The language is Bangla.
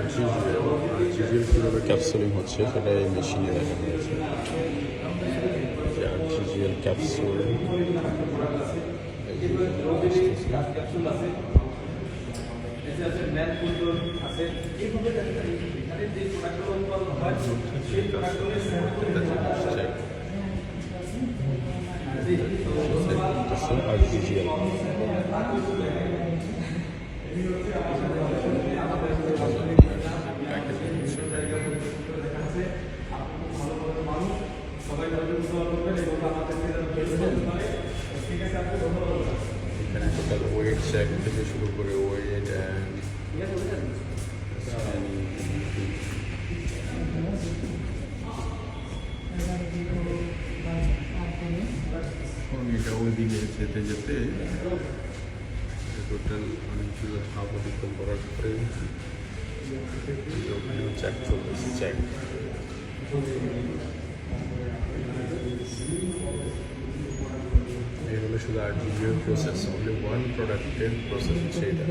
আরজিজিএল কীভাবে ক্যাপসুলিং হচ্ছে সেটা এই মেশিনে দেখানো হয়েছে। আরজিজিএল ক্যাপসুল আরজিজিএল এখানে টোটাল ওয়েট চেক থেকে শুরু করে ওয়েট এটা ওইদিকে যেতে যেতে টোটাল অনেকগুলো ধাপ অতিক্রম করার পরে ওখানেও চেক চলতেছে চেক। এগুলো শুধু আরজিজিএল প্রসেস, অনলি ওয়ান প্রোডাক্টের প্রসেস হচ্ছে এটা।